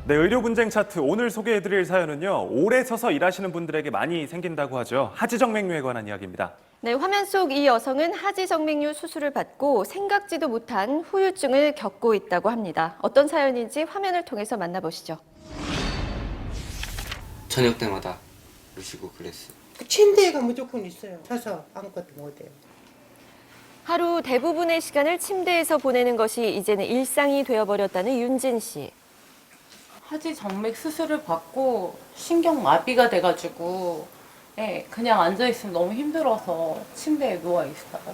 네, 의료 분쟁 차트 오늘 소개해드릴 사연은요. 오래 서서 일하시는 분들에게 많이 생긴다고 하죠. 하지정맥류에 관한 이야기입니다. 네, 화면 속 이 여성은 하지정맥류 수술을 받고 생각지도 못한 후유증을 겪고 있다고 합니다. 어떤 사연인지 화면을 통해서 만나보시죠. 저녁 때마다 우시고 그랬어요. 그 침대가 무조건 있어요. 서서 아무것도 못해요. 하루 대부분의 시간을 침대에서 보내는 것이 이제는 일상이 되어버렸다는 윤진 씨. 하지 정맥 수술을 받고 신경 마비가 돼가지고 그냥 앉아있으면 너무 힘들어서 침대에 누워있어요.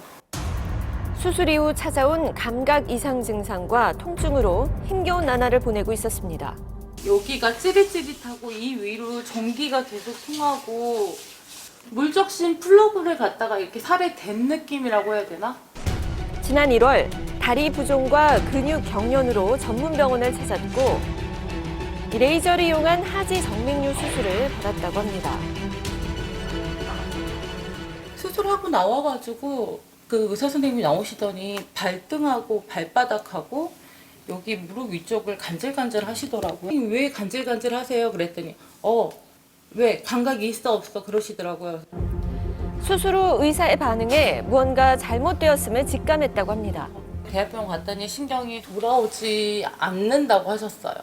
수술 이후 찾아온 감각 이상 증상과 통증으로 힘겨운 나날을 보내고 있었습니다. 여기가 찌릿찌릿하고 이 위로 전기가 계속 통하고 물적신 플러그를 갖다가 이렇게 살에 댄 느낌이라고 해야 되나? 지난 1월 다리 부종과 근육 경련으로 전문 병원을 찾았고 이 레이저를 이용한 하지 정맥류 수술을 받았다고 합니다. 수술하고 나와가지고 그 의사 선생님이 나오시더니 발등하고 발바닥하고 여기 무릎 위쪽을 간질간질 하시더라고요. 왜 간질간질 하세요? 그랬더니 왜 감각이 있어 없어 그러시더라고요. 수술 후 의사의 반응에 무언가 잘못되었음을 직감했다고 합니다. 대학병원 갔더니 신경이 돌아오지 않는다고 하셨어요.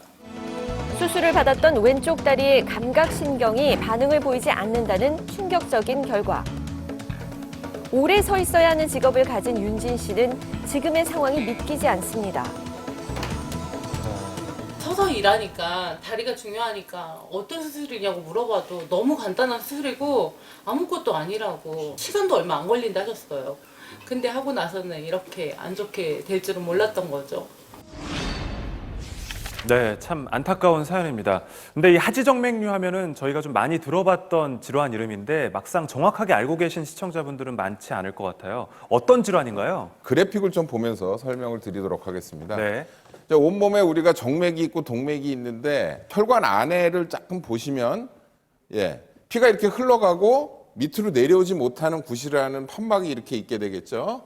수술을 받았던 왼쪽 다리의 감각신경이 반응을 보이지 않는다는 충격적인 결과. 오래 서 있어야 하는 직업을 가진 윤진 씨는 지금의 상황이 믿기지 않습니다. 서서 일하니까 다리가 중요하니까 어떤 수술이냐고 물어봐도 너무 간단한 수술이고 아무것도 아니라고 시간도 얼마 안 걸린다 하셨어요. 근데 하고 나서는 이렇게 안 좋게 될 줄은 몰랐던 거죠. 네, 참 안타까운 사연입니다. 근데 이 하지정맥류 하면은 저희가 좀 많이 들어봤던 질환 이름인데 막상 정확하게 알고 계신 시청자분들은 많지 않을 것 같아요. 어떤 질환인가요? 그래픽을 좀 보면서 설명을 드리도록 하겠습니다. 네. 자, 온몸에 우리가 정맥이 있고 동맥이 있는데 혈관 안에를 조금 보시면 피가 이렇게 흘러가고 밑으로 내려오지 못하는 구실이라는 판막이 이렇게 있게 되겠죠.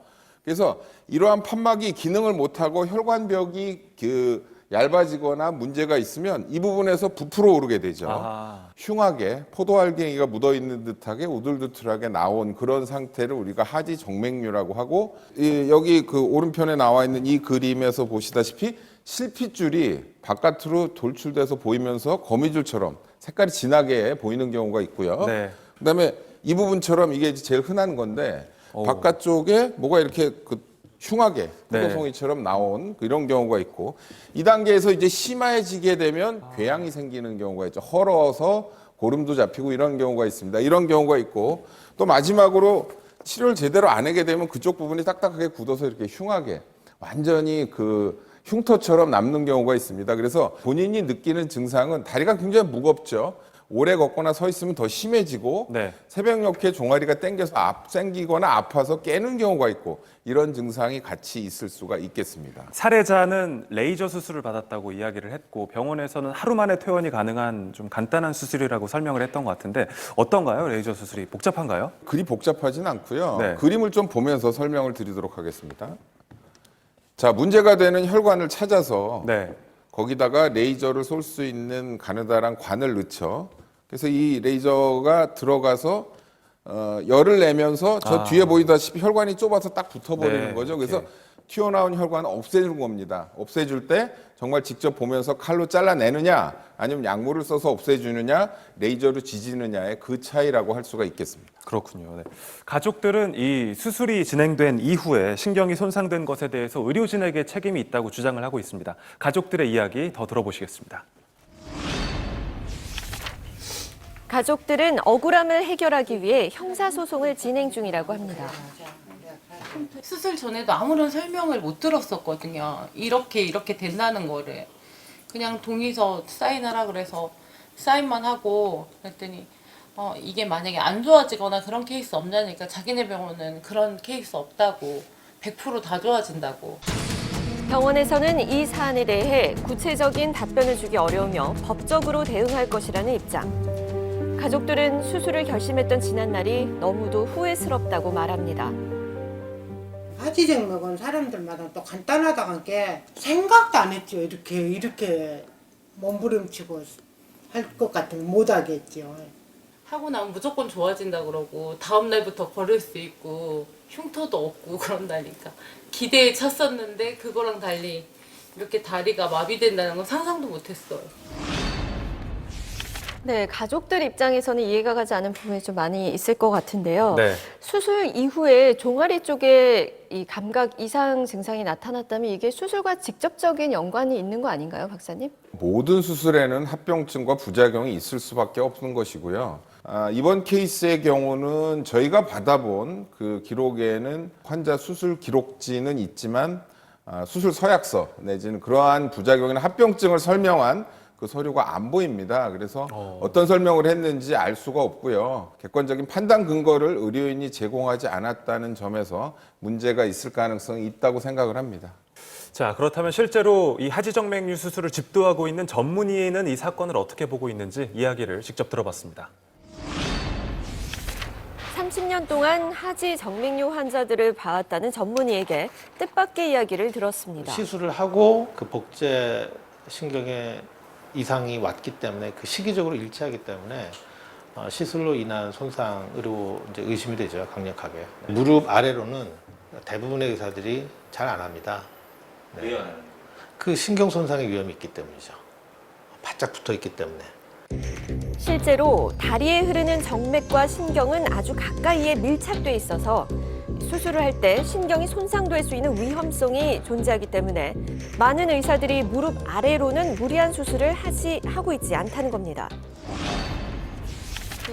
그래서 이러한 판막이 기능을 못하고 혈관벽이 얇아지거나 문제가 있으면 이 부분에서 부풀어 오르게 되죠. 아하. 흉하게 포도알갱이가 묻어있는 듯하게 우둘두툴하게 나온 그런 상태를 우리가 하지정맥류라고 하고 여기 그 오른편에 나와 있는 이 그림에서 보시다시피 실핏줄이 바깥으로 돌출돼서 보이면서 거미줄처럼 색깔이 진하게 보이는 경우가 있고요. 네. 그다음에 이 부분처럼 이게 제일 흔한 건데 바깥쪽에 뭐가 이렇게 흉하게 포도송이처럼 나온 이런 경우가 있고 이 단계에서 이제 심해지게 되면 궤양이 생기는 경우가 있죠. 헐어서 고름도 잡히고 이런 경우가 있습니다. 이런 경우가 있고 또 마지막으로 치료를 제대로 안 하게 되면 그쪽 부분이 딱딱하게 굳어서 이렇게 흉하게 완전히 흉터처럼 남는 경우가 있습니다. 그래서 본인이 느끼는 증상은 다리가 굉장히 무겁죠. 오래 걷거나 서 있으면 더 심해지고 새벽녘에 종아리가 당겨서 생기거나 아파서 깨는 경우가 있고 이런 증상이 같이 있을 수가 있겠습니다. 사례자는 레이저 수술을 받았다고 이야기를 했고 병원에서는 하루 만에 퇴원이 가능한 좀 간단한 수술이라고 설명을 했던 것 같은데 어떤가요? 레이저 수술이 복잡한가요? 그리 복잡하진 않고요. 네. 그림을 좀 보면서 설명을 드리도록 하겠습니다. 자, 문제가 되는 혈관을 찾아서 거기다가 레이저를 쏠 수 있는 가느다란 관을 넣죠. 그래서 이 레이저가 들어가서 열을 내면서 저 뒤에 보이다시피 혈관이 좁아서 딱 붙어버리는 거죠. 그래서 튀어나온 혈관을 없애줄 겁니다. 없애줄 때 정말 직접 보면서 칼로 잘라내느냐 아니면 약물을 써서 없애주느냐 레이저로 지지느냐의 그 차이라고 할 수가 있겠습니다. 그렇군요. 네. 가족들은 이 수술이 진행된 이후에 신경이 손상된 것에 대해서 의료진에게 책임이 있다고 주장을 하고 있습니다. 가족들의 이야기 더 들어보시겠습니다. 가족들은 억울함을 해결하기 위해 형사소송을 진행 중이라고 합니다. 수술 전에도 아무런 설명을 못 들었었거든요. 이렇게 된다는 거를. 그냥 동의서 사인하라 그래서 사인만 하고 그랬더니 이게 만약에 안 좋아지거나 그런 케이스 없냐니까 자기네 병원은 그런 케이스 없다고 100% 다 좋아진다고. 병원에서는 이 사안에 대해 구체적인 답변을 주기 어려우며 법적으로 대응할 것이라는 입장. 가족들은 수술을 결심했던 지난날이 너무도 후회스럽다고 말합니다. 하지정맥은 사람들마다 또 간단하다고 한 게 생각도 안 했죠. 이렇게 몸부림치고 할 것 같으면 못 하겠죠. 하고 나면 무조건 좋아진다 그러고 다음 날부터 걸을 수 있고 흉터도 없고 그런다니까 기대에 찼었는데 그거랑 달리 이렇게 다리가 마비된다는 건 상상도 못했어요. 네, 가족들 입장에서는 이해가 가지 않은 부분이 좀 많이 있을 것 같은데요. 네. 수술 이후에 종아리 쪽에 이 감각 이상 증상이 나타났다면 이게 수술과 직접적인 연관이 있는 거 아닌가요, 박사님? 모든 수술에는 합병증과 부작용이 있을 수밖에 없는 것이고요. 이번 케이스의 경우는 저희가 받아본 그 기록에는 환자 수술 기록지는 있지만 수술 서약서 내지는 그러한 부작용이나 합병증을 설명한 그 서류가 안 보입니다. 그래서 어떤 설명을 했는지 알 수가 없고요. 객관적인 판단 근거를 의료인이 제공하지 않았다는 점에서 문제가 있을 가능성이 있다고 생각을 합니다. 자, 그렇다면 실제로 이 하지정맥류 수술을 집도하고 있는 전문의는 이 사건을 어떻게 보고 있는지 이야기를 직접 들어봤습니다. 30년 동안 하지 정맥류 환자들을 봐왔다는 전문의에게 뜻밖의 이야기를 들었습니다. 시술을 하고 그 복제 신경에 이상이 왔기 때문에 그 시기적으로 일치하기 때문에 시술로 인한 손상으로 이제 의심이 되죠, 강력하게. 무릎 아래로는 대부분의 의사들이 잘 안 합니다. 네. 왜요? 그 신경 손상의 위험이 있기 때문이죠. 바짝 붙어 있기 때문에. 실제로 다리에 흐르는 정맥과 신경은 아주 가까이에 밀착돼 있어서 수술을 할 때 신경이 손상될 수 있는 위험성이 존재하기 때문에 많은 의사들이 무릎 아래로는 무리한 수술을 하고 있지 않다는 겁니다.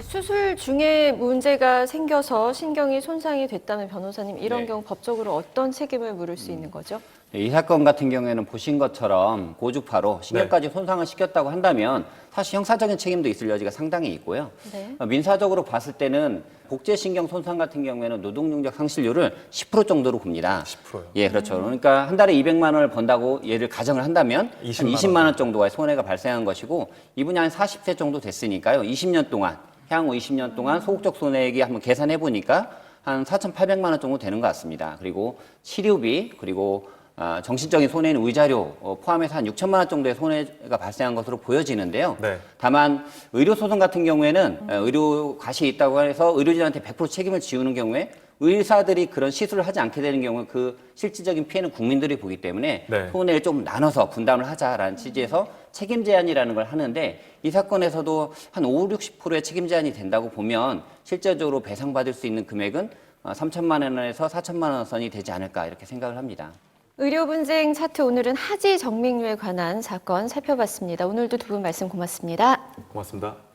수술 중에 문제가 생겨서 신경이 손상이 됐다면 변호사님 이런 네. 경우 법적으로 어떤 책임을 물을 수 있는 거죠? 이 사건 같은 경우에는 보신 것처럼 고주파로 신경까지 손상을 시켰다고 한다면 사실 형사적인 책임도 있을 여지가 상당히 있고요. 네. 민사적으로 봤을 때는 복제신경 손상 같은 경우에는 노동능력 상실률을 10% 정도로 봅니다. 10%요? 예, 그렇죠. 그러니까 한 달에 200만 원을 번다고 얘를 가정을 한다면 한 20만 원 정도의 손해가 발생한 것이고 이분이 한 40세 정도 됐으니까요. 20년 동안 향후 20년 동안 소극적 손해액이 한번 계산해 보니까 한 4,800만 원 정도 되는 것 같습니다. 그리고 치료비 그리고 정신적인 손해는 의자료 포함해서 한 6천만 원 정도의 손해가 발생한 것으로 보여지는데요. 네. 다만 의료소송 같은 경우에는 의료 과실이 있다고 해서 의료진한테 100% 책임을 지우는 경우에 의사들이 그런 시술을 하지 않게 되는 경우 그 실질적인 피해는 국민들이 보기 때문에 네. 손해를 좀 나눠서 분담을 하자라는 취지에서 책임 제한이라는 걸 하는데 이 사건에서도 한 5, 60%의 책임 제한이 된다고 보면 실제적으로 배상받을 수 있는 금액은 3천만 원에서 4천만 원 선이 되지 않을까 이렇게 생각을 합니다. 의료 분쟁 차트 오늘은 하지 정맥류에 관한 사건 살펴봤습니다. 오늘도 두 분 말씀 고맙습니다. 고맙습니다.